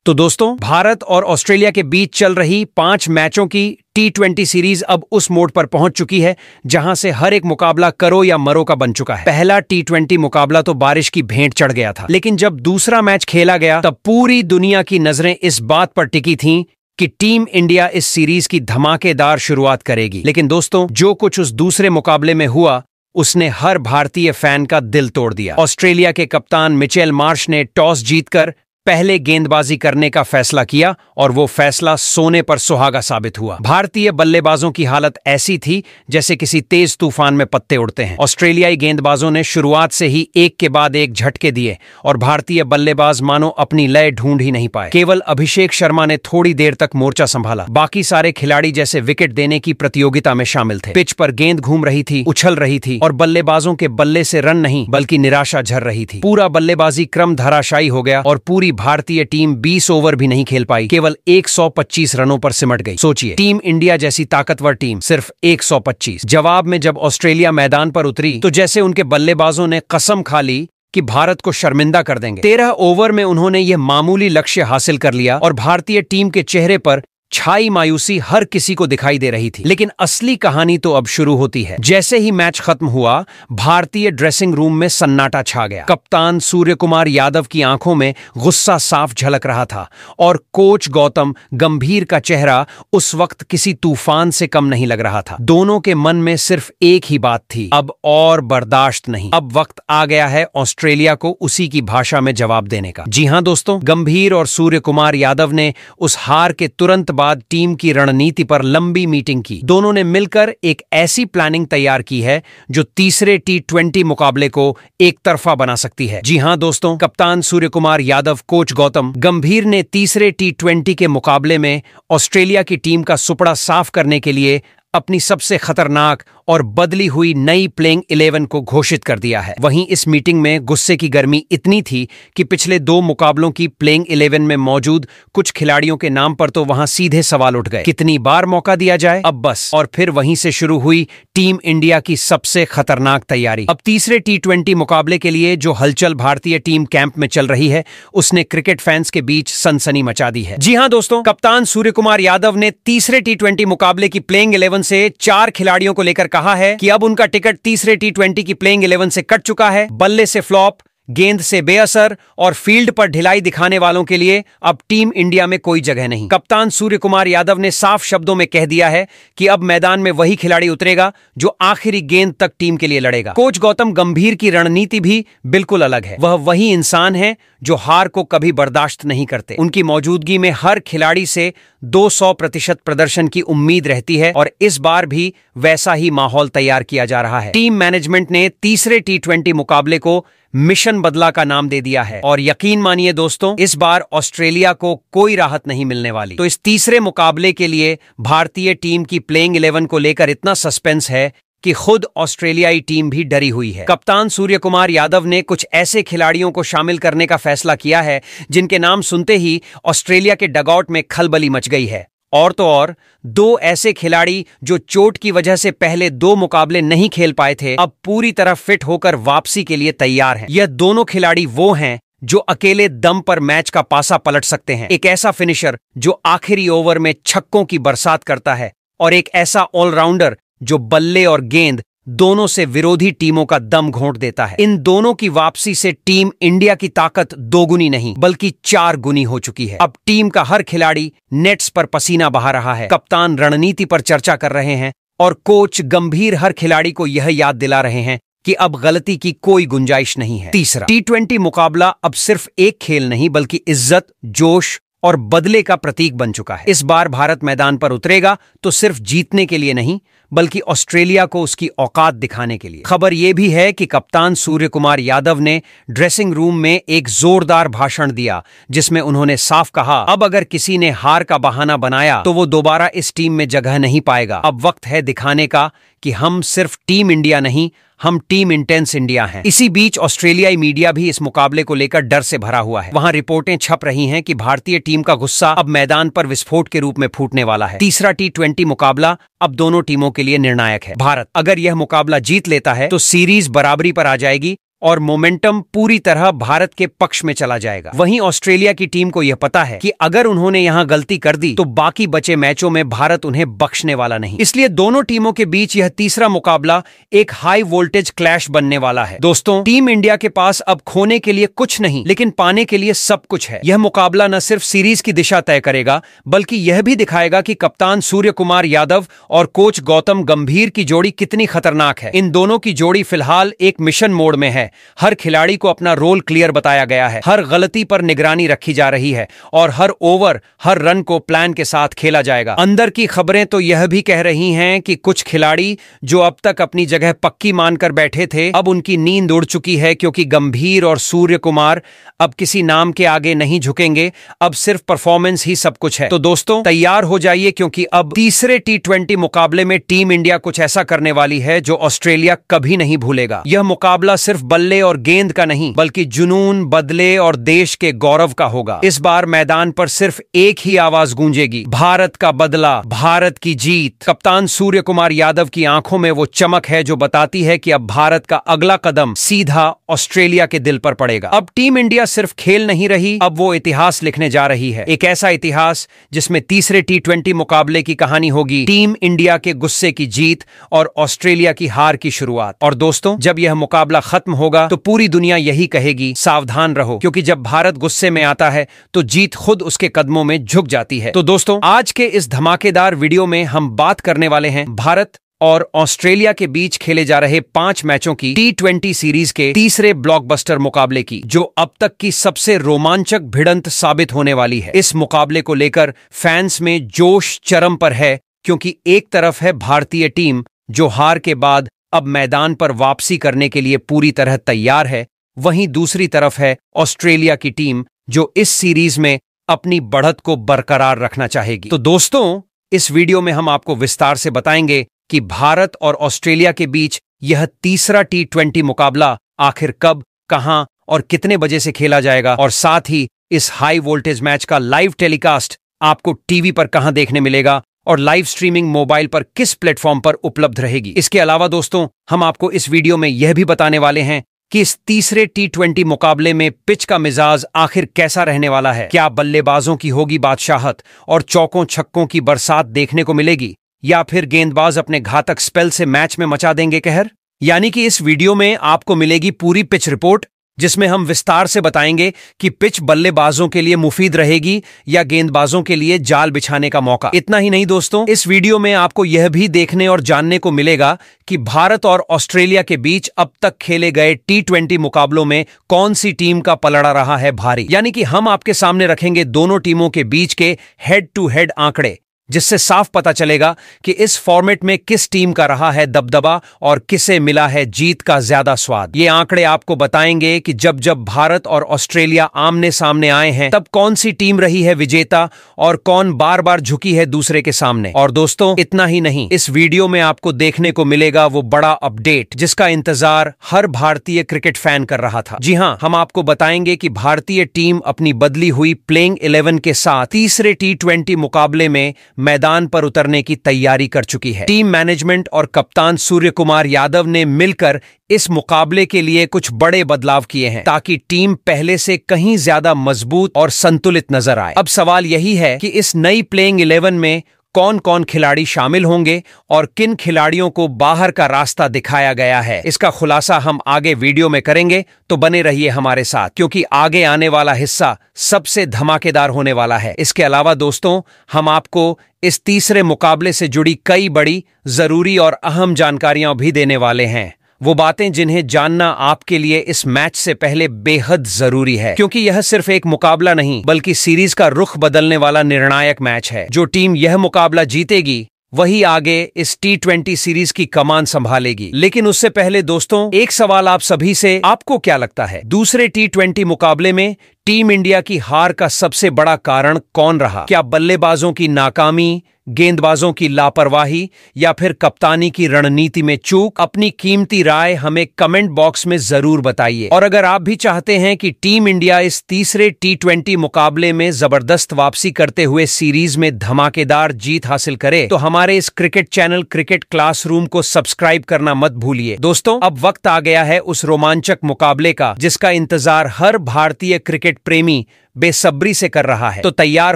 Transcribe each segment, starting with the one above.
तो दोस्तों, भारत और ऑस्ट्रेलिया के बीच चल रही 5 मैचों की T20 सीरीज अब उस मोड पर पहुंच चुकी है जहां से हर एक मुकाबला करो या मरो का बन चुका है। पहला T20 मुकाबला तो बारिश की भेंट चढ़ गया था, लेकिन जब दूसरा मैच खेला गया तब पूरी दुनिया की नजरें इस बात पर टिकी थीं कि टीम इंडिया इस सीरीज की धमाकेदार शुरुआत करेगी। लेकिन दोस्तों, जो कुछ उस दूसरे मुकाबले में हुआ उसने हर भारतीय फैन का दिल तोड़ दिया। ऑस्ट्रेलिया के कप्तान मिचेल मार्श ने टॉस जीतकर पहले गेंदबाजी करने का फैसला किया और वो फैसला सोने पर सुहागा साबित हुआ। भारतीय बल्लेबाजों की हालत ऐसी थी जैसे किसी तेज तूफान में पत्ते उड़ते हैं। ऑस्ट्रेलियाई गेंदबाजों ने शुरुआत से ही एक के बाद एक झटके दिए और भारतीय बल्लेबाज मानो अपनी लय ढूंढ ही नहीं पाए। केवल अभिषेक शर्मा ने थोड़ी देर तक मोर्चा संभाला। बाकी सारे खिलाड़ी जैसे विकेट देने की प्रतियोगिता में शामिल थे। पिच पर गेंद घूम रही थी, उछल रही थी और बल्लेबाजों के बल्ले से रन नहीं बल्कि निराशा झर रही थी। पूरा बल्लेबाजी क्रम धराशायी हो गया और पूरी भारतीय टीम 20 ओवर भी नहीं खेल पाई, केवल 125 रनों पर सिमट गई। सोचिए, टीम इंडिया जैसी ताकतवर टीम सिर्फ 125। जवाब में जब ऑस्ट्रेलिया मैदान पर उतरी तो जैसे उनके बल्लेबाजों ने कसम खा ली कि भारत को शर्मिंदा कर देंगे। 13 ओवर में उन्होंने यह मामूली लक्ष्य हासिल कर लिया और भारतीय टीम के चेहरे पर छाई मायूसी हर किसी को दिखाई दे रही थी। लेकिन असली कहानी तो अब शुरू होती है। जैसे ही मैच खत्म हुआ, भारतीय ड्रेसिंग रूम में सन्नाटा छा गया। कप्तान सूर्य कुमार यादव की आंखों में गुस्सा साफ झलक रहा था और कोच गौतम गंभीर का चेहरा उस वक्त किसी तूफान से कम नहीं लग रहा था। दोनों के मन में सिर्फ एक ही बात थी, अब और बर्दाश्त नहीं। अब वक्त आ गया है ऑस्ट्रेलिया को उसी की भाषा में जवाब देने का। जी हां दोस्तों, गंभीर और सूर्य कुमार यादव ने उस हार के तुरंत बाद टीम की रणनीति पर लंबी मीटिंग की। दोनों ने मिलकर एक ऐसी प्लानिंग तैयार की है जो तीसरे T20 मुकाबले को एक तरफा बना सकती है। जी हां दोस्तों, कप्तान सूर्य कुमार यादव, कोच गौतम गंभीर ने तीसरे T20 के मुकाबले में ऑस्ट्रेलिया की टीम का सुपड़ा साफ करने के लिए अपनी सबसे खतरनाक और बदली हुई नई प्लेइंग 11 को घोषित कर दिया है। वहीं इस मीटिंग में गुस्से की गर्मी इतनी थी कि पिछले 2 मुकाबलों की प्लेइंग 11 में मौजूद कुछ खिलाड़ियों के नाम पर तो वहां सीधे सवाल उठ गए। कितनी बार मौका दिया जाए, अब बस। और फिर वहीं से शुरू हुई टीम इंडिया की सबसे खतरनाक तैयारी। अब तीसरे T20 मुकाबले के लिए जो हलचल भारतीय टीम कैंप में चल रही है उसने क्रिकेट फैंस के बीच सनसनी मचा दी है। जी हां दोस्तों, कप्तान सूर्य कुमार यादव ने तीसरे T20 मुकाबले की प्लेइंग 11 से 4 खिलाड़ियों को लेकर कहा है कि अब उनका टिकट तीसरे T20 की प्लेइंग 11 से कट चुका है। बल्ले से फ्लॉप, गेंद से बेअसर और फील्ड पर ढिलाई दिखाने वालों के लिए अब टीम इंडिया में कोई जगह नहीं। कप्तान सूर्य कुमार यादव ने साफ शब्दों में कह दिया है कि अब मैदान में वही खिलाड़ी उतरेगा जो आखिरी गेंद तक टीम के लिए लड़ेगा। कोच गौतम गंभीर की रणनीति भी बिल्कुल अलग है। वह वही इंसान है जो हार को कभी बर्दाश्त नहीं करते। उनकी मौजूदगी में हर खिलाड़ी से 200% प्रदर्शन की उम्मीद रहती है और इस बार भी वैसा ही माहौल तैयार किया जा रहा है। टीम मैनेजमेंट ने तीसरे T20 मुकाबले को मिशन बदला का नाम दे दिया है और यकीन मानिए दोस्तों, इस बार ऑस्ट्रेलिया को कोई राहत नहीं मिलने वाली। तो इस तीसरे मुकाबले के लिए भारतीय टीम की प्लेइंग 11 को लेकर इतना सस्पेंस है कि खुद ऑस्ट्रेलियाई टीम भी डरी हुई है। कप्तान सूर्य कुमार यादव ने कुछ ऐसे खिलाड़ियों को शामिल करने का फैसला किया है जिनके नाम सुनते ही ऑस्ट्रेलिया के डगआउट में खलबली मच गई है। और तो और 2 ऐसे खिलाड़ी जो चोट की वजह से पहले 2 मुकाबले नहीं खेल पाए थे, अब पूरी तरह फिट होकर वापसी के लिए तैयार हैं। यह दोनों खिलाड़ी वो हैं जो अकेले दम पर मैच का पासा पलट सकते हैं। एक ऐसा फिनिशर जो आखिरी ओवर में छक्कों की बरसात करता है और एक ऐसा ऑलराउंडर जो बल्ले और गेंद दोनों से विरोधी टीमों का दम घोंट देता है। इन दोनों की वापसी से टीम इंडिया की ताकत 2 गुनी नहीं बल्कि 4 गुनी हो चुकी है। अब टीम का हर खिलाड़ी नेट्स पर पसीना बहा रहा है, कप्तान रणनीति पर चर्चा कर रहे हैं और कोच गंभीर हर खिलाड़ी को यह याद दिला रहे हैं कि अब गलती की कोई गुंजाइश नहीं है। तीसरा T20 मुकाबला अब सिर्फ एक खेल नहीं बल्कि इज्जत, जोश और बदले का प्रतीक बन चुका है। इस बार भारत मैदान पर उतरेगा तो सिर्फ जीतने के लिए नहीं बल्कि ऑस्ट्रेलिया को उसकी औकात दिखाने के लिए। खबर यह भी है कि कप्तान सूर्य कुमार यादव ने ड्रेसिंग रूम में एक जोरदार भाषण दिया जिसमें उन्होंने साफ कहा, अब अगर किसी ने हार का बहाना बनाया तो वो दोबारा इस टीम में जगह नहीं पाएगा। अब वक्त है दिखाने का कि हम सिर्फ टीम इंडिया नहीं, हम टीम इंटेंस इंडिया हैं। इसी बीच ऑस्ट्रेलियाई मीडिया भी इस मुकाबले को लेकर डर से भरा हुआ है। वहां रिपोर्टें छप रही हैं कि भारतीय टीम का गुस्सा अब मैदान पर विस्फोट के रूप में फूटने वाला है। तीसरा T20 मुकाबला अब दोनों टीमों के लिए निर्णायक है। भारत अगर यह मुकाबला जीत लेता है तो सीरीज बराबरी पर आ जाएगी और मोमेंटम पूरी तरह भारत के पक्ष में चला जाएगा। वहीं ऑस्ट्रेलिया की टीम को यह पता है कि अगर उन्होंने यहां गलती कर दी तो बाकी बचे मैचों में भारत उन्हें बख्शने वाला नहीं। इसलिए दोनों टीमों के बीच यह तीसरा मुकाबला एक हाई वोल्टेज क्लैश बनने वाला है। दोस्तों, टीम इंडिया के पास अब खोने के लिए कुछ नहीं, लेकिन पाने के लिए सब कुछ है। यह मुकाबला न सिर्फ सीरीज की दिशा तय करेगा, बल्कि यह भी दिखाएगा कि कप्तान सूर्य कुमार यादव और कोच गौतम गंभीर की जोड़ी कितनी खतरनाक है। इन दोनों की जोड़ी फिलहाल एक मिशन मोड में है। हर खिलाड़ी को अपना रोल क्लियर बताया गया है, हर गलती पर निगरानी रखी जा रही है और हर ओवर, हर रन को प्लान के साथ खेला जाएगा। अंदर की खबरें तो यह भी कह रही हैं कि कुछ खिलाड़ी जो अब तक अपनी जगह पक्की मानकर बैठे थे, अब उनकी नींद उड़ चुकी है, क्योंकि गंभीर और सूर्य कुमार अब किसी नाम के आगे नहीं झुकेंगे। अब सिर्फ परफॉर्मेंस ही सब कुछ है। तो दोस्तों, तैयार हो जाइए, क्योंकि अब तीसरे T20 मुकाबले में टीम इंडिया कुछ ऐसा करने वाली है जो ऑस्ट्रेलिया कभी नहीं भूलेगा। यह मुकाबला सिर्फ बल्ले और गेंद का नहीं, बल्कि जुनून, बदले और देश के गौरव का होगा। इस बार मैदान पर सिर्फ एक ही आवाज गूंजेगी, भारत का बदला, भारत की जीत। कप्तान सूर्य कुमार यादव की आंखों में वो चमक है जो बताती है कि अब भारत का अगला कदम सीधा ऑस्ट्रेलिया के दिल पर पड़ेगा। अब टीम इंडिया सिर्फ खेल नहीं रही, अब वो इतिहास लिखने जा रही है। एक ऐसा इतिहास जिसमें तीसरे T20 मुकाबले की कहानी होगी टीम इंडिया के गुस्से की जीत और ऑस्ट्रेलिया की हार की शुरुआत। और दोस्तों, जब यह मुकाबला खत्म होगा तो पूरी दुनिया यही कहेगी, सावधान रहो, क्योंकि जब भारत गुस्से में आता है तो जीत खुद उसके कदमों में झुक जाती है। तो दोस्तों, आज के इस धमाकेदार वीडियो में हम बात करने वाले हैं भारत और ऑस्ट्रेलिया के बीच खेले जा रहे 5 मैचों की T20 सीरीज के तीसरे ब्लॉकबस्टर मुकाबले की, जो अब तक की सबसे रोमांचक भिड़ंत साबित होने वाली है। इस मुकाबले को लेकर फैंस में जोश चरम पर है, क्योंकि एक तरफ है भारतीय टीम जो हार के बाद अब मैदान पर वापसी करने के लिए पूरी तरह तैयार है, वहीं दूसरी तरफ है ऑस्ट्रेलिया की टीम जो इस सीरीज में अपनी बढ़त को बरकरार रखना चाहेगी। तो दोस्तों, इस वीडियो में हम आपको विस्तार से बताएंगे कि भारत और ऑस्ट्रेलिया के बीच यह तीसरा T20 मुकाबला आखिर कब, कहां और कितने बजे से खेला जाएगा, और साथ ही इस हाई वोल्टेज मैच का लाइव टेलीकास्ट आपको टीवी पर कहां देखने मिलेगा और लाइव स्ट्रीमिंग मोबाइल पर किस प्लेटफॉर्म पर उपलब्ध रहेगी। इसके अलावा दोस्तों, हम आपको इस वीडियो में यह भी बताने वाले हैं कि इस तीसरे T20 मुकाबले में पिच का मिजाज आखिर कैसा रहने वाला है। क्या बल्लेबाजों की होगी बादशाहत और चौकों छक्कों की बरसात देखने को मिलेगी, या फिर गेंदबाज अपने घातक स्पेल से मैच में मचा देंगे कहर। यानी कि इस वीडियो में आपको मिलेगी पूरी पिच रिपोर्ट, जिसमें हम विस्तार से बताएंगे कि पिच बल्लेबाजों के लिए मुफीद रहेगी या गेंदबाजों के लिए जाल बिछाने का मौका। इतना ही नहीं दोस्तों, इस वीडियो में आपको यह भी देखने और जानने को मिलेगा कि भारत और ऑस्ट्रेलिया के बीच अब तक खेले गए T20 मुकाबलों में कौन सी टीम का पलड़ा रहा है भारी। यानी कि हम आपके सामने रखेंगे दोनों टीमों के बीच के हेड टू हेड आंकड़े, जिससे साफ पता चलेगा कि इस फॉर्मेट में किस टीम का रहा है दबदबा और किसे मिला है जीत का ज्यादा स्वाद। ये आंकड़े आपको बताएंगे कि जब जब भारत और ऑस्ट्रेलिया आमने सामने आए हैं, तब कौन सी टीम रही है विजेता और कौन बार बार झुकी है दूसरे के सामने। और दोस्तों, इतना ही नहीं, इस वीडियो में आपको देखने को मिलेगा वो बड़ा अपडेट जिसका इंतजार हर भारतीय क्रिकेट फैन कर रहा था। जी हां, हम आपको बताएंगे कि भारतीय टीम अपनी बदली हुई प्लेइंग 11 के साथ तीसरे T20 मुकाबले में मैदान पर उतरने की तैयारी कर चुकी है। टीम मैनेजमेंट और कप्तान सूर्य कुमार यादव ने मिलकर इस मुकाबले के लिए कुछ बड़े बदलाव किए हैं, ताकि टीम पहले से कहीं ज्यादा मजबूत और संतुलित नजर आए। अब सवाल यही है कि इस नई प्लेइंग 11 में कौन कौन खिलाड़ी शामिल होंगे और किन खिलाड़ियों को बाहर का रास्ता दिखाया गया है। इसका खुलासा हम आगे वीडियो में करेंगे, तो बने रहिए हमारे साथ, क्योंकि आगे आने वाला हिस्सा सबसे धमाकेदार होने वाला है। इसके अलावा दोस्तों, हम आपको इस तीसरे मुकाबले से जुड़ी कई बड़ी, जरूरी और अहम जानकारियां भी देने वाले हैं। वो बातें जिन्हें जानना आपके लिए इस मैच से पहले बेहद जरूरी है, क्योंकि यह सिर्फ एक मुकाबला नहीं बल्कि सीरीज का रुख बदलने वाला निर्णायक मैच है। जो टीम यह मुकाबला जीतेगी वही आगे इस T20 सीरीज की कमान संभालेगी। लेकिन उससे पहले दोस्तों, एक सवाल आप सभी से, आपको क्या लगता है दूसरे T20 मुकाबले में टीम इंडिया की हार का सबसे बड़ा कारण कौन रहा? क्या बल्लेबाजों की नाकामी, गेंदबाजों की लापरवाही या फिर कप्तानी की रणनीति में चूक? अपनी कीमती राय हमें कमेंट बॉक्स में जरूर बताइए। और अगर आप भी चाहते हैं कि टीम इंडिया इस तीसरे T20 मुकाबले में जबरदस्त वापसी करते हुए सीरीज में धमाकेदार जीत हासिल करे, तो हमारे इस क्रिकेट चैनल क्रिकेट क्लासरूम को सब्सक्राइब करना मत भूलिए। दोस्तों, अब वक्त आ गया है उस रोमांचक मुकाबले का जिसका इंतजार हर भारतीय क्रिकेट प्रेमी बेसब्री से कर रहा है। तो तैयार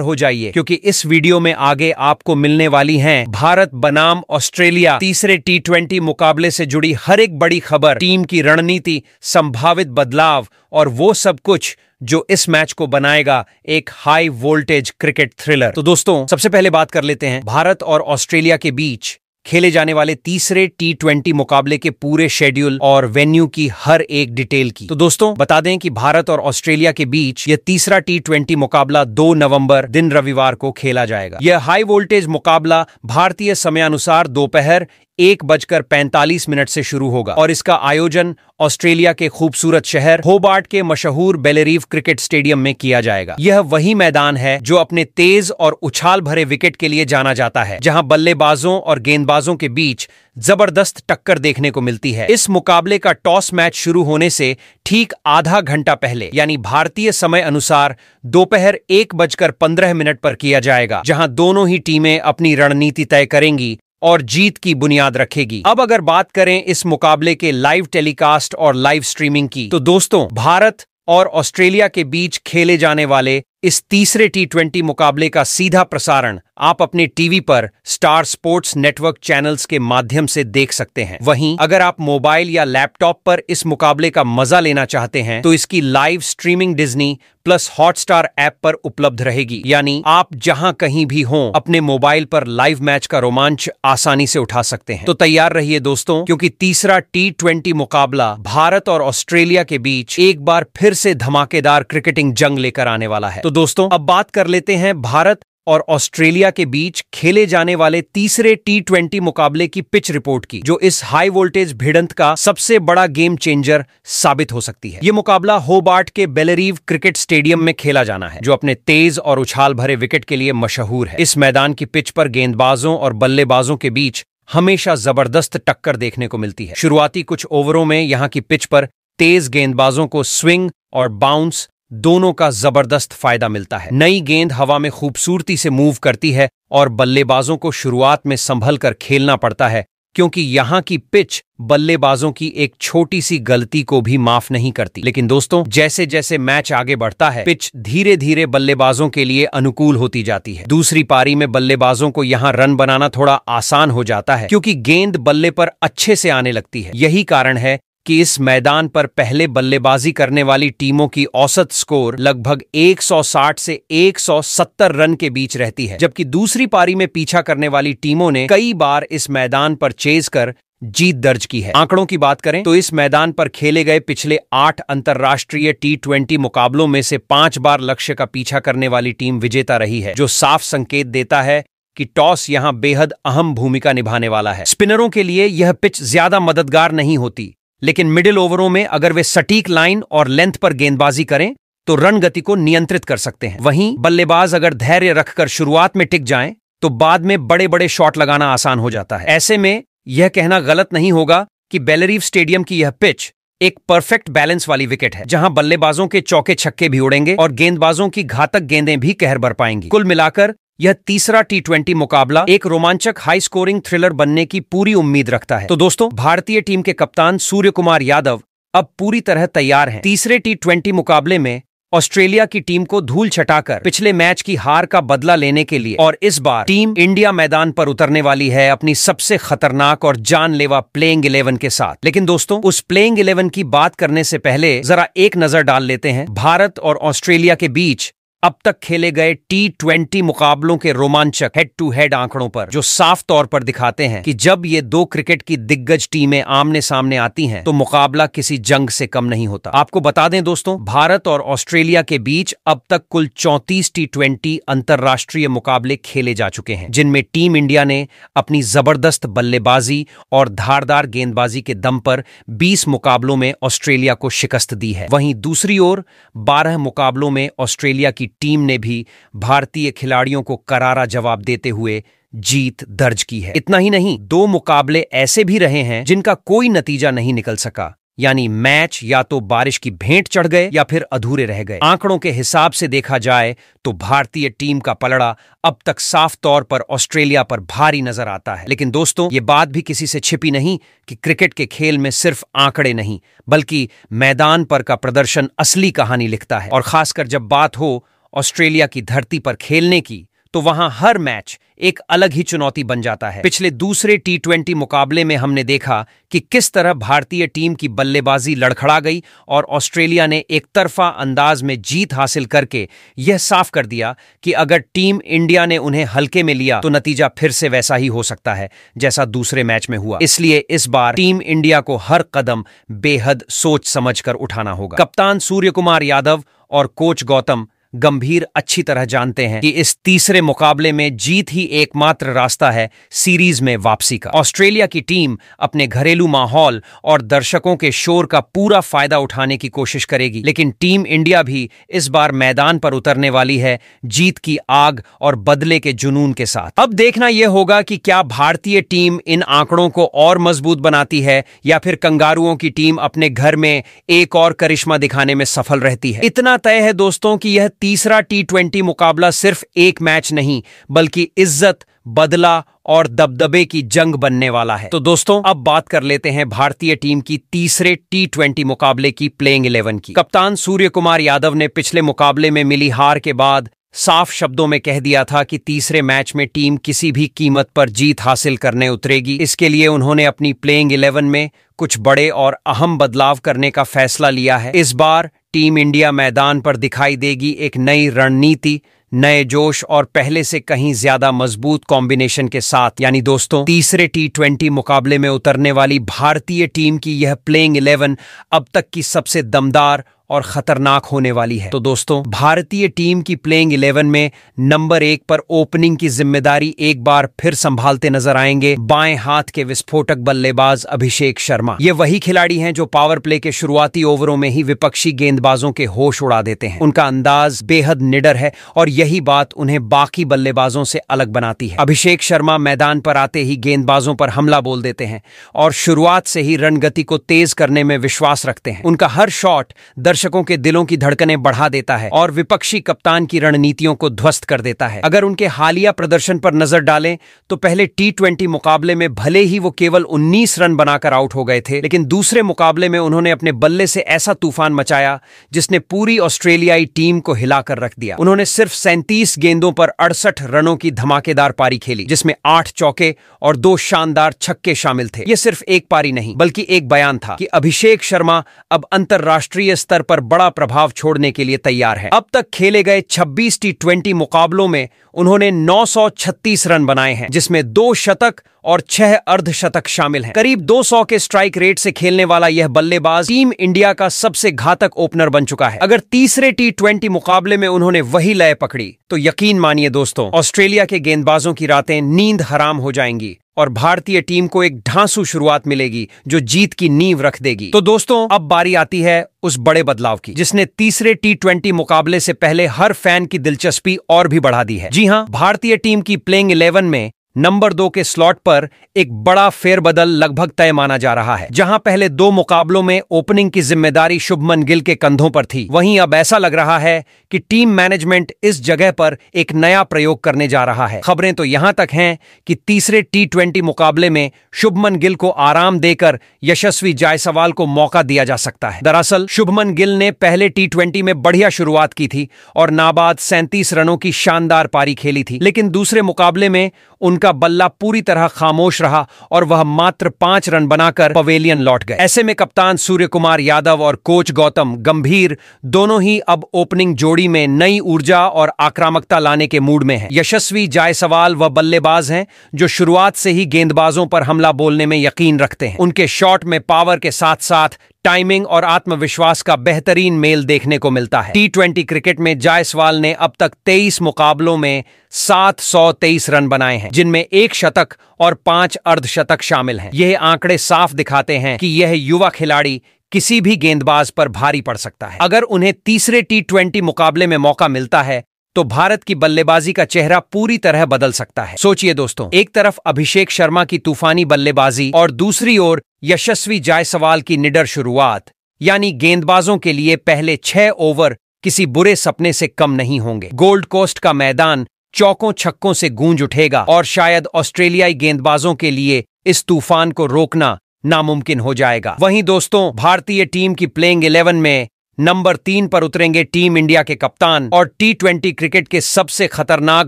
हो जाइए, क्योंकि इस वीडियो में आगे आपको मिलने वाली हैं भारत बनाम ऑस्ट्रेलिया तीसरे T20 मुकाबले से जुड़ी हर एक बड़ी खबर, टीम की रणनीति, संभावित बदलाव और वो सब कुछ जो इस मैच को बनाएगा एक हाई वोल्टेज क्रिकेट थ्रिलर। तो दोस्तों, सबसे पहले बात कर लेते हैं भारत और ऑस्ट्रेलिया के बीच खेले जाने वाले तीसरे T20 मुकाबले के पूरे शेड्यूल और वेन्यू की हर एक डिटेल की। तो दोस्तों, बता दें कि भारत और ऑस्ट्रेलिया के बीच यह तीसरा T20 मुकाबला 2 नवंबर दिन रविवार को खेला जाएगा। यह हाई वोल्टेज मुकाबला भारतीय समयानुसार दोपहर 1:45 से शुरू होगा और इसका आयोजन ऑस्ट्रेलिया के खूबसूरत शहर होबार्ट के मशहूर बेलेरीव क्रिकेट स्टेडियम में किया जाएगा। यह वही मैदान है जो अपने तेज और उछाल भरे विकेट के लिए जाना जाता है, जहां बल्लेबाजों और गेंदबाजों के बीच जबरदस्त टक्कर देखने को मिलती है। इस मुकाबले का टॉस मैच शुरू होने से ठीक आधा घंटा पहले, यानी भारतीय समय अनुसार दोपहर 1:15 पर किया जाएगा, जहां दोनों ही टीमें अपनी रणनीति तय करेंगी और जीत की बुनियाद रखेगी। अब अगर बात करें इस मुकाबले के लाइव टेलीकास्ट और लाइव स्ट्रीमिंग की, तो दोस्तों, भारत और ऑस्ट्रेलिया के बीच खेले जाने वाले इस तीसरे T20 मुकाबले का सीधा प्रसारण आप अपने टीवी पर स्टार स्पोर्ट्स नेटवर्क चैनल्स के माध्यम से देख सकते हैं। वहीं अगर आप मोबाइल या लैपटॉप पर इस मुकाबले का मजा लेना चाहते हैं, तो इसकी live streaming Disney plus Hotstar app पर उपलब्ध रहेगी। यानी आप जहां कहीं भी हों, अपने मोबाइल पर लाइव मैच का रोमांच आसानी से उठा सकते हैं। तो तैयार रहिए दोस्तों, क्योंकि तीसरा T20 मुकाबला भारत और ऑस्ट्रेलिया के बीच एक बार फिर से धमाकेदार क्रिकेटिंग जंग लेकर आने वाला है। तो दोस्तों, अब बात कर लेते हैं भारत और ऑस्ट्रेलिया के बीच खेले जाने वाले तीसरे T20 मुकाबले की पिच रिपोर्ट की, जो इस हाई वोल्टेज भिड़ंत का सबसे बड़ा गेम चेंजर साबित हो सकती है। यह मुकाबला होबार्ट के बेलेरीव क्रिकेट स्टेडियम में खेला जाना है, जो अपने तेज और उछाल भरे विकेट के लिए मशहूर है। इस मैदान की पिच पर गेंदबाजों और बल्लेबाजों के बीच हमेशा जबरदस्त टक्कर देखने को मिलती है। शुरुआती कुछ ओवरों में यहां की पिच पर तेज गेंदबाजों को स्विंग और बाउंस दोनों का जबरदस्त फायदा मिलता है। नई गेंद हवा में खूबसूरती से मूव करती है और बल्लेबाजों को शुरुआत में संभल कर खेलना पड़ता है, क्योंकि यहाँ की पिच बल्लेबाजों की एक छोटी सी गलती को भी माफ नहीं करती। लेकिन दोस्तों, जैसे जैसे मैच आगे बढ़ता है, पिच धीरे धीरे बल्लेबाजों के लिए अनुकूल होती जाती है। दूसरी पारी में बल्लेबाजों को यहाँ रन बनाना थोड़ा आसान हो जाता है, क्योंकि गेंद बल्ले पर अच्छे से आने लगती है। यही कारण है कि इस मैदान पर पहले बल्लेबाजी करने वाली टीमों की औसत स्कोर लगभग 160 से 170 रन के बीच रहती है, जबकि दूसरी पारी में पीछा करने वाली टीमों ने कई बार इस मैदान पर चेज कर जीत दर्ज की है। आंकड़ों की बात करें तो इस मैदान पर खेले गए पिछले 8 अंतर्राष्ट्रीय T20 मुकाबलों में से 5 बार लक्ष्य का पीछा करने वाली टीम विजेता रही है, जो साफ संकेत देता है कि टॉस यहां बेहद अहम भूमिका निभाने वाला है। स्पिनरों के लिए यह पिच ज्यादा मददगार नहीं होती, लेकिन मिडिल ओवरों में अगर वे सटीक लाइन और लेंथ पर गेंदबाजी करें तो रन गति को नियंत्रित कर सकते हैं। वहीं बल्लेबाज अगर धैर्य रखकर शुरुआत में टिक जाएं, तो बाद में बड़े बड़े शॉट लगाना आसान हो जाता है। ऐसे में यह कहना गलत नहीं होगा कि बेलेरीव स्टेडियम की यह पिच एक परफेक्ट बैलेंस वाली विकेट है, जहां बल्लेबाजों के चौके छक्के भी उड़ेंगे और गेंदबाजों की घातक गेंदें भी कहर बर पाएंगी। कुल मिलाकर यह तीसरा T20 मुकाबला एक रोमांचक हाई स्कोरिंग थ्रिलर बनने की पूरी उम्मीद रखता है। तो दोस्तों, भारतीय टीम के कप्तान सूर्य कुमार यादव अब पूरी तरह तैयार हैं। तीसरे T20 मुकाबले में ऑस्ट्रेलिया की टीम को धूल छटाकर पिछले मैच की हार का बदला लेने के लिए, और इस बार टीम इंडिया मैदान पर उतरने वाली है अपनी सबसे खतरनाक और जानलेवा प्लेइंग 11 के साथ। लेकिन दोस्तों, उस प्लेइंग 11 की बात करने से पहले जरा एक नजर डाल लेते हैं भारत और ऑस्ट्रेलिया के बीच अब तक खेले गए T20 मुकाबलों के रोमांचक हेड टू हेड आंकड़ों पर, जो साफ तौर पर दिखाते हैं कि जब ये दो क्रिकेट की दिग्गज टीमें आमने सामने आती हैं तो मुकाबला किसी जंग से कम नहीं होता। आपको बता दें दोस्तों, भारत और ऑस्ट्रेलिया के बीच अब तक कुल 34 T20 अंतर्राष्ट्रीय मुकाबले खेले जा चुके हैं, जिनमें टीम इंडिया ने अपनी जबरदस्त बल्लेबाजी और धारदार गेंदबाजी के दम पर 20 मुकाबलों में ऑस्ट्रेलिया को शिकस्त दी है। वहीं दूसरी ओर 12 मुकाबलों में ऑस्ट्रेलिया की टीम ने भी भारतीय खिलाड़ियों को करारा जवाब देते हुए जीत दर्ज की है। इतना ही नहीं, 2 मुकाबले ऐसे भी रहे हैं जिनका कोई नतीजा नहीं निकल सका, यानी मैच या तो बारिश की भेंट चढ़ गए या फिर अधूरे रह गए। आंकड़ों के हिसाब से देखा जाए तो भारतीय टीम का पलड़ा अब तक साफ तौर पर ऑस्ट्रेलिया पर भारी नजर आता है। लेकिन दोस्तों, ये बात भी किसी से छिपी नहीं कि क्रिकेट के खेल में सिर्फ आंकड़े नहीं, बल्कि मैदान पर का प्रदर्शन असली कहानी लिखता है। और खासकर जब बात हो ऑस्ट्रेलिया की धरती पर खेलने की, तो वहां हर मैच एक अलग ही चुनौती बन जाता है। पिछले दूसरे T20 मुकाबले में हमने देखा कि किस तरह भारतीय टीम की बल्लेबाजी लड़खड़ा गई और ऑस्ट्रेलिया ने एक तरफा अंदाज में जीत हासिल करके यह साफ कर दिया कि अगर टीम इंडिया ने उन्हें हल्के में लिया तो नतीजा फिर से वैसा ही हो सकता है जैसा दूसरे मैच में हुआ। इसलिए इस बार टीम इंडिया को हर कदम बेहद सोच समझकर उठाना होगा। कप्तान सूर्य कुमार यादव और कोच गौतम गंभीर अच्छी तरह जानते हैं कि इस तीसरे मुकाबले में जीत ही एकमात्र रास्ता है सीरीज में वापसी का। ऑस्ट्रेलिया की टीम अपने घरेलू माहौल और दर्शकों के शोर का पूरा फायदा उठाने की कोशिश करेगी, लेकिन टीम इंडिया भी इस बार मैदान पर उतरने वाली है जीत की आग और बदले के जुनून के साथ। अब देखना यह होगा कि क्या भारतीय टीम इन आंकड़ों को और मजबूत बनाती है या फिर कंगारुओं की टीम अपने घर में एक और करिश्मा दिखाने में सफल रहती है। इतना तय है दोस्तों कि यह तीसरा T20 मुकाबला सिर्फ एक मैच नहीं, बल्कि इज्जत, बदला और दबदबे की जंग बनने वाला है। तो दोस्तों, अब बात कर लेते हैं भारतीय टीम की तीसरे T20 मुकाबले की प्लेइंग 11 की। कप्तान सूर्य कुमार यादव ने पिछले मुकाबले में मिली हार के बाद साफ शब्दों में कह दिया था कि तीसरे मैच में टीम किसी भी कीमत पर जीत हासिल करने उतरेगी। इसके लिए उन्होंने अपनी प्लेइंग 11 में कुछ बड़े और अहम बदलाव करने का फैसला लिया है। इस बार टीम इंडिया मैदान पर दिखाई देगी एक नई रणनीति, नए जोश और पहले से कहीं ज्यादा मजबूत कॉम्बिनेशन के साथ। यानी दोस्तों, तीसरे T20 मुकाबले में उतरने वाली भारतीय टीम की यह प्लेइंग 11 अब तक की सबसे दमदार और खतरनाक होने वाली है। तो दोस्तों, भारतीय टीम की प्लेइंग 11 में नंबर 1 पर ओपनिंग की जिम्मेदारी एक बार फिर संभालते नजर आएंगे बाएं हाथ के विस्फोटक बल्लेबाज अभिषेक शर्मा। ये वही खिलाड़ी हैं जो पावर प्ले के शुरुआती ओवरों में ही विपक्षी गेंदबाजों के होश उड़ा देते हैं। उनका अंदाज बेहद निडर है और यही बात उन्हें बाकी बल्लेबाजों से अलग बनाती है। अभिषेक शर्मा मैदान पर आते ही गेंदबाजों पर हमला बोल देते हैं और शुरुआत से ही रणगति को तेज करने में विश्वास रखते हैं। उनका हर शॉट दर्शकों के दिलों की धड़कनें बढ़ा देता है और विपक्षी कप्तान की रणनीतियों को ध्वस्त कर देता है। अगर उनके हालिया प्रदर्शन पर नजर डालें तो पहले T20 मुकाबले में भले ही वो केवल 19 रन बनाकर आउट हो गए थे, लेकिन दूसरे मुकाबले में उन्होंने अपने बल्ले से ऐसा तूफान मचाया जिसने पूरी ऑस्ट्रेलियाई टीम को हिलाकर रख दिया। उन्होंने सिर्फ 37 गेंदों पर 68 रनों की धमाकेदार पारी खेली, जिसमें 8 चौके और 2 शानदार छक्के शामिल थे। यह सिर्फ एक पारी नहीं, बल्कि एक बयान था कि अभिषेक शर्मा अब अंतर्राष्ट्रीय स्तर पर बड़ा प्रभाव छोड़ने के लिए तैयार है। अब तक खेले गए 26 T20 मुकाबलों में उन्होंने 936 रन बनाए हैं, जिसमें 2 शतक और 6 अर्धशतक शामिल हैं। करीब 200 के स्ट्राइक रेट से खेलने वाला यह बल्लेबाज टीम इंडिया का सबसे घातक ओपनर बन चुका है। अगर तीसरे T20 मुकाबले में उन्होंने वही लय पकड़ी तो यकीन मानिए दोस्तों, ऑस्ट्रेलिया के गेंदबाजों की रातें नींद हराम हो जाएंगी और भारतीय टीम को एक ढांसू शुरुआत मिलेगी जो जीत की नींव रख देगी। तो दोस्तों, अब बारी आती है उस बड़े बदलाव की जिसने तीसरे T20 मुकाबले से पहले हर फैन की दिलचस्पी और भी बढ़ा दी है। जी हां, भारतीय टीम की प्लेइंग 11 में नंबर 2 के स्लॉट पर एक बड़ा फेरबदल लगभग तय माना जा रहा है। जहां पहले 2 मुकाबलों में ओपनिंग की जिम्मेदारी शुभमन गिल के कंधों पर थी, वहीं अब ऐसा लग रहा है कि टीम मैनेजमेंट इस जगह पर एक नया प्रयोग करने जा रहा है। खबरें तो यहां तक हैं कि तीसरे T20 मुकाबले में शुभमन गिल को आराम देकर यशस्वी जायसवाल को मौका दिया जा सकता है। दरअसल शुभमन गिल ने पहले T20 में बढ़िया शुरुआत की थी और नाबाद 37 रनों की शानदार पारी खेली थी, लेकिन दूसरे मुकाबले में उनके उनका बल्ला पूरी तरह खामोश रहा और वह मात्र 5 रन बनाकर पवेलियन लौट गए। ऐसे में कप्तान सूर्य कुमार यादव और कोच गौतम गंभीर दोनों ही अब ओपनिंग जोड़ी में नई ऊर्जा और आक्रामकता लाने के मूड में हैं। यशस्वी जायसवाल वह बल्लेबाज हैं जो शुरुआत से ही गेंदबाजों पर हमला बोलने में यकीन रखते हैं। उनके शॉट में पावर के साथ साथ टाइमिंग और आत्मविश्वास का बेहतरीन मेल देखने को मिलता है। T20 क्रिकेट में जायसवाल ने अब तक 23 मुकाबलों में 723 रन बनाए हैं, जिनमें 1 शतक और 5 अर्धशतक शामिल हैं। यह आंकड़े साफ दिखाते हैं कि यह युवा खिलाड़ी किसी भी गेंदबाज पर भारी पड़ सकता है। अगर उन्हें तीसरे T20 मुकाबले में मौका मिलता है तो भारत की बल्लेबाजी का चेहरा पूरी तरह बदल सकता है। सोचिए दोस्तों, एक तरफ अभिषेक शर्मा की तूफानी बल्लेबाजी और दूसरी ओर यशस्वी जायसवाल की निडर शुरुआत, यानी गेंदबाजों के लिए पहले 6 ओवर किसी बुरे सपने से कम नहीं होंगे। गोल्ड कोस्ट का मैदान चौकों छक्कों से गूंज उठेगा और शायद ऑस्ट्रेलियाई गेंदबाजों के लिए इस तूफान को रोकना नामुमकिन हो जाएगा। वहीं दोस्तों, भारतीय टीम की प्लेइंग 11 में नंबर 3 पर उतरेंगे टीम इंडिया के कप्तान और T20 क्रिकेट के सबसे खतरनाक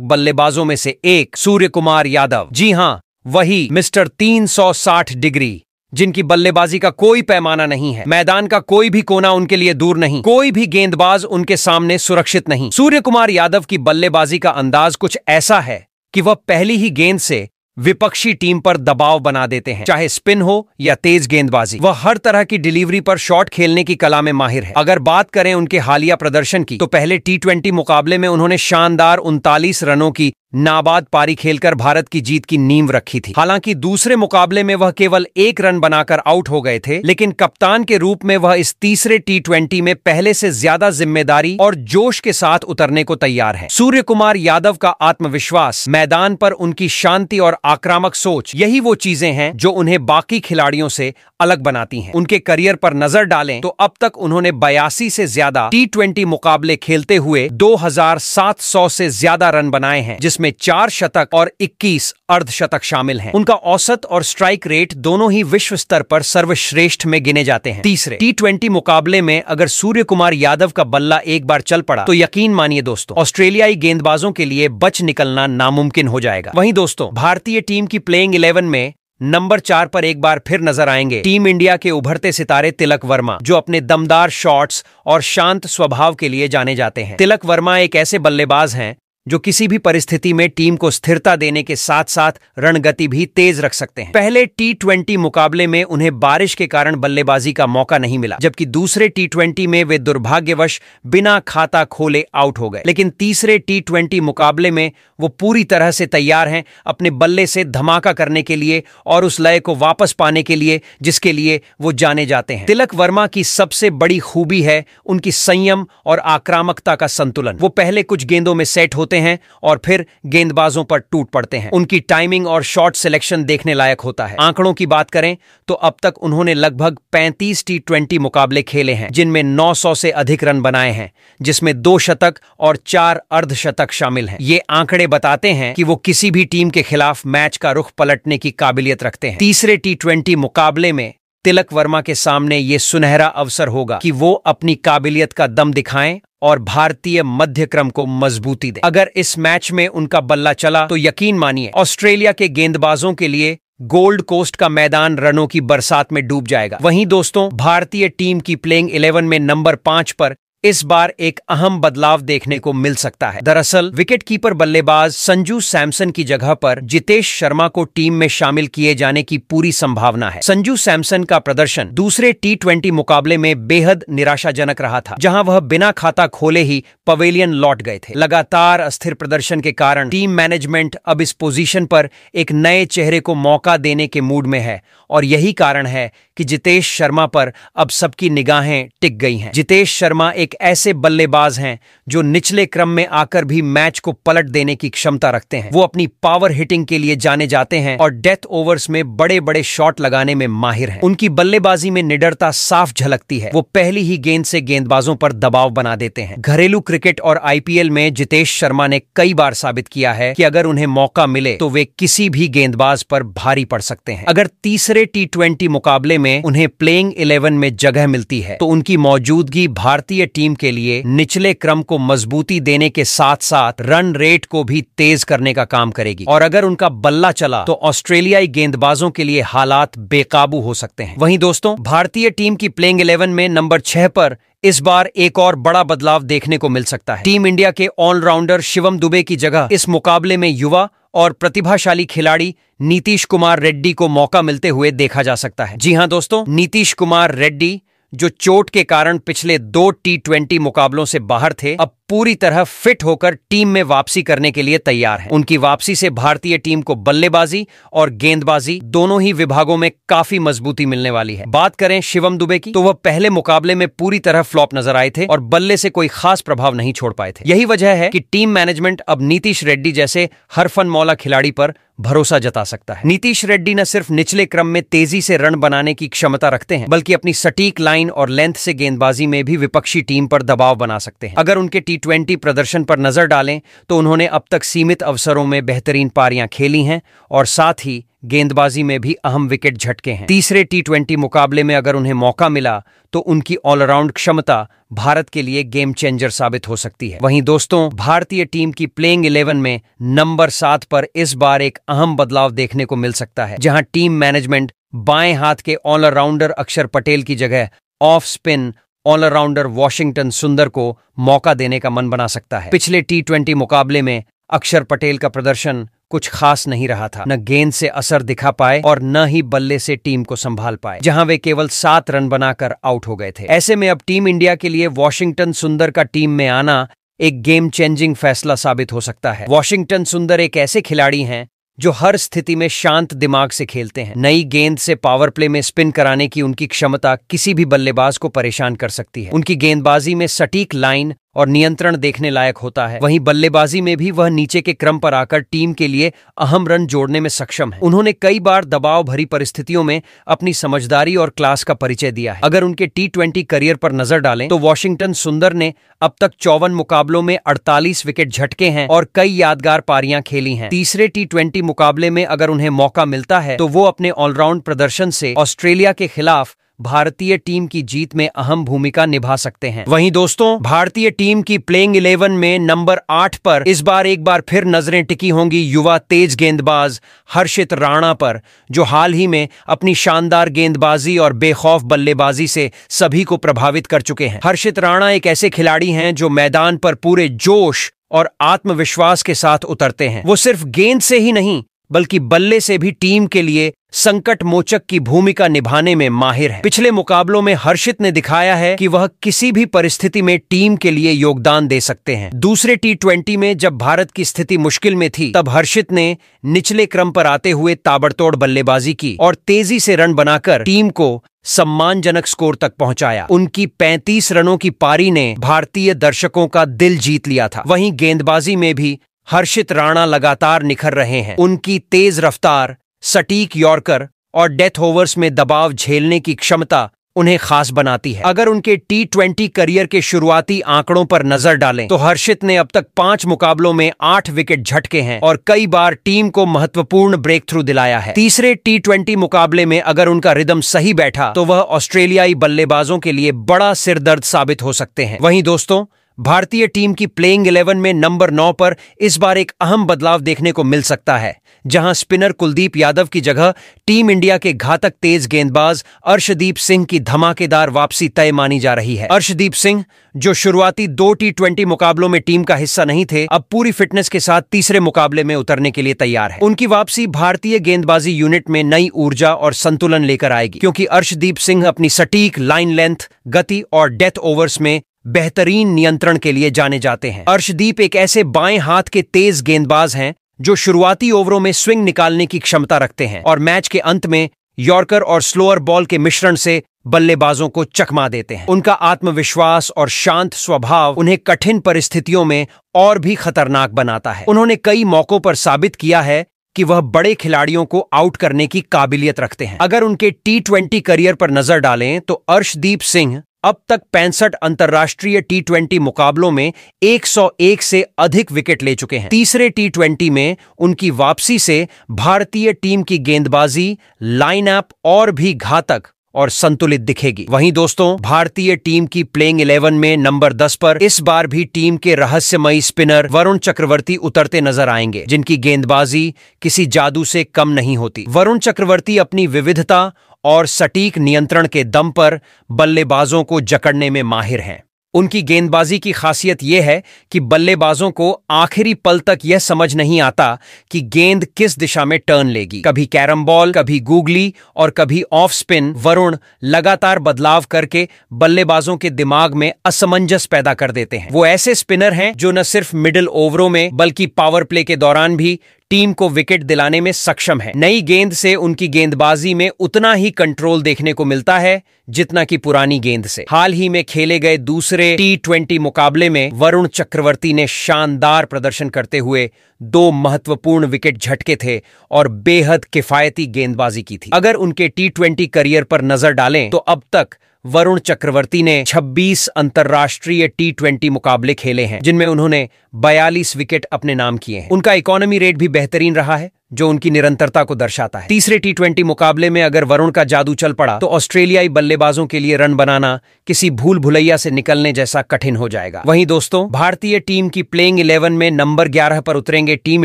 बल्लेबाजों में से एक सूर्य कुमार यादव। जी हां, वही मिस्टर 360 डिग्री, जिनकी बल्लेबाजी का कोई पैमाना नहीं है। मैदान का कोई भी कोना उनके लिए दूर नहीं, कोई भी गेंदबाज उनके सामने सुरक्षित नहीं। सूर्य कुमार यादव की बल्लेबाजी का अंदाज कुछ ऐसा है कि वह पहली ही गेंद से विपक्षी टीम पर दबाव बना देते हैं, चाहे स्पिन हो या तेज गेंदबाजी। वह हर तरह की डिलीवरी पर शॉट खेलने की कला में माहिर है। अगर बात करें उनके हालिया प्रदर्शन की, तो पहले T20 मुकाबले में उन्होंने शानदार 39 रनों की नाबाद पारी खेलकर भारत की जीत की नींव रखी थी। हालांकि दूसरे मुकाबले में वह केवल 1 रन बनाकर आउट हो गए थे, लेकिन कप्तान के रूप में वह इस तीसरे T20 में पहले से ज्यादा जिम्मेदारी और जोश के साथ उतरने को तैयार है। सूर्य कुमार यादव का आत्मविश्वास, मैदान पर उनकी शांति और आक्रामक सोच, यही वो चीजें हैं जो उन्हें बाकी खिलाड़ियों से अलग बनाती हैं। उनके करियर पर नजर डालें तो अब तक उन्होंने 82 से ज्यादा T20 मुकाबले खेलते हुए 2700 से ज्यादा रन बनाए हैं, जिसमें 4 शतक और 21 अर्धशतक शामिल हैं। उनका औसत और स्ट्राइक रेट दोनों ही विश्व स्तर पर सर्वश्रेष्ठ में गिने जाते हैं। तीसरे T20 मुकाबले में अगर सूर्य कुमार यादव का बल्ला एक बार चल पड़ा तो यकीन मानिए दोस्तों, ऑस्ट्रेलियाई गेंदबाजों के लिए बच निकलना नामुमकिन हो जाएगा। वहीं दोस्तों, भारतीय टीम की प्लेइंग 11 में नंबर 4 पर एक बार फिर नजर आएंगे टीम इंडिया के उभरते सितारे तिलक वर्मा, जो अपने दमदार शॉट्स और शांत स्वभाव के लिए जाने जाते हैं। तिलक वर्मा एक ऐसे बल्लेबाज हैं जो किसी भी परिस्थिति में टीम को स्थिरता देने के साथ साथ रणगति भी तेज रख सकते हैं। पहले T20 मुकाबले में उन्हें बारिश के कारण बल्लेबाजी का मौका नहीं मिला, जबकि दूसरे T20 में वे दुर्भाग्यवश बिना खाता खोले आउट हो गए। लेकिन तीसरे T20 मुकाबले में वो पूरी तरह से तैयार हैं अपने बल्ले से धमाका करने के लिए और उस लय को वापस पाने के लिए जिसके लिए वो जाने जाते हैं। तिलक वर्मा की सबसे बड़ी खूबी है उनकी संयम और आक्रामकता का संतुलन। वो पहले कुछ गेंदों में सेट होते हैं और फिर गेंदबाजों पर टूट पड़ते हैं। उनकी टाइमिंग और शॉट सिलेक्शन देखने लायक होता है। आंकड़ों की बात करें तो अब तक उन्होंने लगभग 35 T20 मुकाबले खेले हैं, जिनमें 900 से अधिक रन बनाए हैं, जिसमें 2 शतक और 4 अर्धशतक शामिल हैं। ये आंकड़े बताते हैं कि वो किसी भी टीम के खिलाफ मैच का रुख पलटने की काबिलियत रखते हैं। तीसरे T20 मुकाबले में तिलक वर्मा के सामने ये सुनहरा अवसर होगा कि वो अपनी काबिलियत का दम दिखाएं और भारतीय मध्यक्रम को मजबूती दें। अगर इस मैच में उनका बल्ला चला तो यकीन मानिए ऑस्ट्रेलिया के गेंदबाजों के लिए गोल्ड कोस्ट का मैदान रनों की बरसात में डूब जाएगा। वहीं दोस्तों, भारतीय टीम की प्लेइंग 11 में नंबर 5 पर इस बार एक अहम बदलाव देखने को मिल सकता है। दरअसल विकेटकीपर बल्लेबाज संजू सैमसन की जगह पर जितेश शर्मा को टीम में शामिल किए जाने की पूरी संभावना है। संजू सैमसन का प्रदर्शन दूसरे T20 मुकाबले में बेहद निराशाजनक रहा था, जहां वह बिना खाता खोले ही पवेलियन लौट गए थे। लगातार अस्थिर प्रदर्शन के कारण टीम मैनेजमेंट अब इस पोजीशन पर एक नए चेहरे को मौका देने के मूड में है और यही कारण है कि जितेश शर्मा पर अब सबकी निगाहें टिक गई हैं। जितेश शर्मा एक ऐसे बल्लेबाज हैं जो निचले क्रम में आकर भी मैच को पलट देने की क्षमता रखते हैं। वो अपनी पावर हिटिंग के लिए जाने जाते हैं और डेथ ओवर्स में बड़े बड़े शॉट लगाने में माहिर हैं। उनकी बल्लेबाजी में निडरता साफ झलकती है। वो पहली ही गेंद से गेंदबाजों पर दबाव बना देते हैं। घरेलू क्रिकेट और IPL में जितेश शर्मा ने कई बार साबित किया है कि अगर उन्हें मौका मिले तो वे किसी भी गेंदबाज पर भारी पड़ सकते हैं। अगर तीसरे T20 मुकाबले में उन्हें प्लेइंग 11 में जगह मिलती है तो उनकी मौजूदगी भारतीय टीम टीम के लिए निचले क्रम को मजबूती देने के साथ साथ रन रेट को भी तेज करने का काम करेगी। और अगर उनका बल्ला चला तो ऑस्ट्रेलियाई गेंदबाजों के लिए हालात बेकाबू हो सकते हैं। वहीं दोस्तों, भारतीय टीम की प्लेइंग 11 में नंबर 6 पर इस बार एक और बड़ा बदलाव देखने को मिल सकता है। टीम इंडिया के ऑलराउंडर शिवम दुबे की जगह इस मुकाबले में युवा और प्रतिभाशाली खिलाड़ी नीतीश कुमार रेड्डी को मौका मिलते हुए देखा जा सकता है। जी हां दोस्तों, नीतीश कुमार रेड्डी जो चोट के कारण पिछले 2 T20 मुकाबलों से बाहर थे, अब पूरी तरह फिट होकर टीम में वापसी करने के लिए तैयार हैं। उनकी वापसी से भारतीय टीम को बल्लेबाजी और गेंदबाजी दोनों ही विभागों में काफी मजबूती मिलने वाली है। बात करें शिवम दुबे की, तो वह पहले मुकाबले में पूरी तरह फ्लॉप नजर आए थे और बल्ले से कोई खास प्रभाव नहीं छोड़ पाए थे। यही वजह है कि टीम मैनेजमेंट अब नीतीश रेड्डी जैसे हरफनमौला खिलाड़ी पर भरोसा जता सकता है। नीतीश रेड्डी न सिर्फ निचले क्रम में तेजी से रन बनाने की क्षमता रखते हैं, बल्कि अपनी सटीक लाइन और लेंथ से गेंदबाजी में भी विपक्षी टीम पर दबाव बना सकते हैं। अगर उनके T20 प्रदर्शन पर नजर डालें तो उन्होंने अब तक सीमित अवसरों में बेहतरीन पारियां खेली हैं और साथ ही गेंदबाजी में भी अहम विकेट झटके हैं। तीसरे T20 मुकाबले में अगर उन्हें मौका मिला तो उनकी ऑलराउंड क्षमता भारत के लिए गेम चेंजर साबित हो सकती है। वहीं दोस्तों, भारतीय टीम की प्लेइंग 11 में नंबर 7 पर इस बार एक अहम बदलाव देखने को मिल सकता है, जहां टीम मैनेजमेंट बाएं हाथ के ऑलराउंडर अक्षर पटेल की जगह ऑफ स्पिन ऑलराउंडर वॉशिंगटन सुंदर को मौका देने का मन बना सकता है। पिछले T20 मुकाबले में अक्षर पटेल का प्रदर्शन कुछ खास नहीं रहा था। न गेंद से असर दिखा पाए और न ही बल्ले से टीम को संभाल पाए, जहां वे केवल 7 रन बनाकर आउट हो गए थे। ऐसे में अब टीम इंडिया के लिए वॉशिंगटन सुंदर का टीम में आना एक गेम चेंजिंग फैसला साबित हो सकता है। वॉशिंगटन सुंदर एक ऐसे खिलाड़ी हैं जो हर स्थिति में शांत दिमाग से खेलते हैं। नई गेंद से पावर प्ले में स्पिन कराने की उनकी क्षमता किसी भी बल्लेबाज को परेशान कर सकती है। उनकी गेंदबाजी में सटीक लाइन और नियंत्रण देखने लायक होता है। वहीं बल्लेबाजी में भी वह नीचे के क्रम पर आकर टीम के लिए अहम रन जोड़ने में सक्षम है। उन्होंने कई बार दबाव भरी परिस्थितियों में अपनी समझदारी और क्लास का परिचय दिया है। अगर उनके T20 करियर पर नजर डालें तो वॉशिंगटन सुंदर ने अब तक 54 मुकाबलों में 48 विकेट झटके हैं और कई यादगार पारियां खेली हैं। तीसरे T20 मुकाबले में अगर उन्हें मौका मिलता है तो वो अपने ऑलराउंड प्रदर्शन से ऑस्ट्रेलिया के खिलाफ भारतीय टीम की जीत में अहम भूमिका निभा सकते हैं। वहीं दोस्तों, भारतीय टीम की प्लेइंग 11 में नंबर 8 पर इस बार एक बार फिर नजरें टिकी होंगी युवा तेज गेंदबाज हर्षित राणा पर, जो हाल ही में अपनी शानदार गेंदबाजी और बेखौफ बल्लेबाजी से सभी को प्रभावित कर चुके हैं। हर्षित राणा एक ऐसे खिलाड़ी हैं जो मैदान पर पूरे जोश और आत्मविश्वास के साथ उतरते हैं। वो सिर्फ गेंद से ही नहीं बल्कि बल्ले से भी टीम के लिए संकट मोचक की भूमिका निभाने में माहिर है। पिछले मुकाबलों में हर्षित ने दिखाया है कि वह किसी भी परिस्थिति में टीम के लिए योगदान दे सकते हैं। दूसरे T20 में जब भारत की स्थिति मुश्किल में थी, तब हर्षित ने निचले क्रम पर आते हुए ताबड़तोड़ बल्लेबाजी की और तेजी से रन बनाकर टीम को सम्मानजनक स्कोर तक पहुंचाया। उनकी 35 रनों की पारी ने भारतीय दर्शकों का दिल जीत लिया था। वहीं गेंदबाजी में भी हर्षित राणा लगातार निखर रहे हैं। उनकी तेज रफ्तार, सटीक यॉर्कर और डेथ ओवर्स में दबाव झेलने की क्षमता उन्हें खास बनाती है। अगर उनके T20 करियर के शुरुआती आंकड़ों पर नजर डालें तो हर्षित ने अब तक 5 मुकाबलों में 8 विकेट झटके हैं और कई बार टीम को महत्वपूर्ण ब्रेक थ्रू दिलाया है। तीसरे T20 मुकाबले में अगर उनका रिदम सही बैठा तो वह ऑस्ट्रेलियाई बल्लेबाजों के लिए बड़ा सिरदर्द साबित हो सकते हैं। वहीं दोस्तों, भारतीय टीम की प्लेइंग 11 में नंबर 9 पर इस बार एक अहम बदलाव देखने को मिल सकता है, जहां स्पिनर कुलदीप यादव की जगह टीम इंडिया के घातक तेज गेंदबाज अर्शदीप सिंह की धमाकेदार वापसी तय मानी जा रही है। अर्शदीप सिंह, जो शुरुआती 2 T20 मुकाबलों में टीम का हिस्सा नहीं थे, अब पूरी फिटनेस के साथ तीसरे मुकाबले में उतरने के लिए तैयार है। उनकी वापसी भारतीय गेंदबाजी यूनिट में नई ऊर्जा और संतुलन लेकर आएगी, क्योंकि अर्शदीप सिंह अपनी सटीक लाइन लेंथ, गति और डेथ ओवर्स में बेहतरीन नियंत्रण के लिए जाने जाते हैं। अर्शदीप एक ऐसे बाएं हाथ के तेज गेंदबाज हैं जो शुरुआती ओवरों में स्विंग निकालने की क्षमता रखते हैं और मैच के अंत में यॉर्कर और स्लोअर बॉल के मिश्रण से बल्लेबाजों को चकमा देते हैं। उनका आत्मविश्वास और शांत स्वभाव उन्हें कठिन परिस्थितियों में और भी खतरनाक बनाता है। उन्होंने कई मौकों पर साबित किया है कि वह बड़े खिलाड़ियों को आउट करने की काबिलियत रखते हैं। अगर उनके T20 करियर पर नजर डालें तो अर्शदीप सिंह अब तक 65 अंतर्राष्ट्रीय T20 मुकाबलों में 101 से अधिक विकेट ले चुके हैं। तीसरे T20 में उनकी वापसी से भारतीय टीम की गेंदबाजी, लाइनअप और भी घातक और संतुलित दिखेगी। वहीं दोस्तों, भारतीय टीम की प्लेइंग 11 में नंबर 10 पर इस बार भी टीम के रहस्यमयी स्पिनर वरुण चक्रवर्ती उतरते नजर आएंगे, जिनकी गेंदबाजी किसी जादू से कम नहीं होती। वरुण चक्रवर्ती अपनी विविधता और सटीक नियंत्रण के दम पर बल्लेबाजों को जकड़ने में माहिर हैं। उनकी गेंदबाजी की खासियत यह है कि बल्लेबाजों को आखिरी पल तक यह समझ नहीं आता कि गेंद किस दिशा में टर्न लेगी। कभी कैरम बॉल, कभी गूगली और कभी ऑफ स्पिन। वरुण लगातार बदलाव करके बल्लेबाजों के दिमाग में असमंजस पैदा कर देते हैं। वो ऐसे स्पिनर हैं जो न सिर्फ मिडिल ओवरों में बल्कि पावर प्ले के दौरान भी टीम को विकेट दिलाने में सक्षम है। नई गेंद से उनकी गेंदबाजी में उतना ही कंट्रोल देखने को मिलता है जितना कि पुरानी गेंद से। हाल ही में खेले गए दूसरे T20 मुकाबले में वरुण चक्रवर्ती ने शानदार प्रदर्शन करते हुए 2 महत्वपूर्ण विकेट झटके थे और बेहद किफायती गेंदबाजी की थी। अगर उनके T20 करियर पर नजर डालें तो अब तक वरुण चक्रवर्ती ने 26 अंतर्राष्ट्रीय T20 मुकाबले खेले हैं, जिनमें उन्होंने 42 विकेट अपने नाम किए हैं। उनका इकोनॉमी रेट भी बेहतरीन रहा है, जो उनकी निरंतरता को दर्शाता है। तीसरे T20 मुकाबले में अगर वरुण का जादू चल पड़ा तो ऑस्ट्रेलियाई बल्लेबाजों के लिए रन बनाना किसी भूल भुलैया से निकलने जैसा कठिन हो जाएगा। वहीं दोस्तों, भारतीय टीम की प्लेइंग 11 में नंबर 11 पर उतरेंगे टीम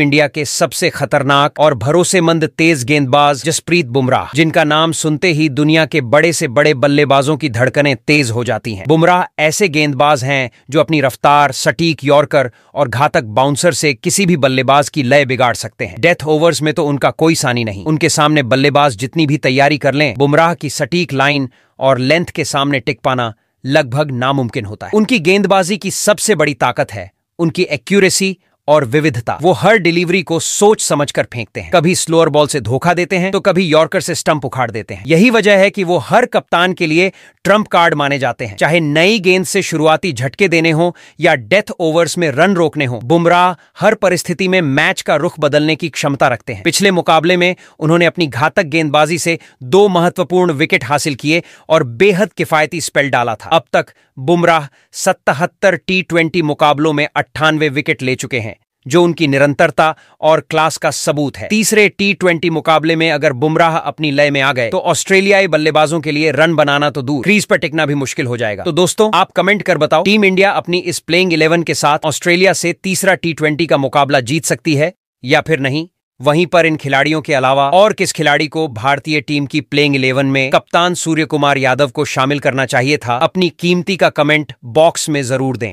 इंडिया के सबसे खतरनाक और भरोसेमंद तेज गेंदबाज जसप्रीत बुमराह, जिनका नाम सुनते ही दुनिया के बड़े से बड़े बल्लेबाजों की धड़कनें तेज हो जाती हैं। बुमराह ऐसे गेंदबाज हैं जो अपनी रफ्तार, सटीक यॉर्कर और घातक बाउंसर से किसी भी बल्लेबाज की लय बिगाड़ सकते हैं। डेथ ओवर्स में तो उनका कोई सानी नहीं। उनके सामने बल्लेबाज जितनी भी तैयारी कर लें, बुमराह की सटीक लाइन और लेंथ के सामने टिक पाना लगभग नामुमकिन होता है। उनकी गेंदबाजी की सबसे बड़ी ताकत है उनकी एक्यूरेसी और विविधता। वो हर डिलीवरी को सोच समझकर फेंकते हैं। कभी स्लोअर बॉल से धोखा देते हैं तो कभी यॉर्कर से स्टंप उखाड़ देते हैं। यही वजह है कि वो हर कप्तान के लिए ट्रम्प कार्ड माने जाते हैं। चाहे नई गेंद से शुरुआती झटके देने हो या डेथ ओवर्स में रन रोकने हो, बुमराह हर परिस्थिति में मैच का रुख बदलने की क्षमता रखते हैं। पिछले मुकाबले में उन्होंने अपनी घातक गेंदबाजी से 2 महत्वपूर्ण विकेट हासिल किए और बेहद किफायती स्पेल डाला था। अब तक बुमराह 77 T20 मुकाबलों में 98 विकेट ले चुके हैं, जो उनकी निरंतरता और क्लास का सबूत है। तीसरे T20 मुकाबले में अगर बुमराह अपनी लय में आ गए तो ऑस्ट्रेलियाई बल्लेबाजों के लिए रन बनाना तो दूर, क्रीज पर टिकना भी मुश्किल हो जाएगा। तो दोस्तों, आप कमेंट कर बताओ, टीम इंडिया अपनी इस प्लेइंग 11 के साथ ऑस्ट्रेलिया से तीसरा T20 का मुकाबला जीत सकती है या फिर नहीं? वहीं पर इन खिलाड़ियों के अलावा और किस खिलाड़ी को भारतीय टीम की प्लेइंग 11 में कप्तान सूर्य कुमार यादव को शामिल करना चाहिए था? अपनी कीमती का कमेंट बॉक्स में जरूर दें।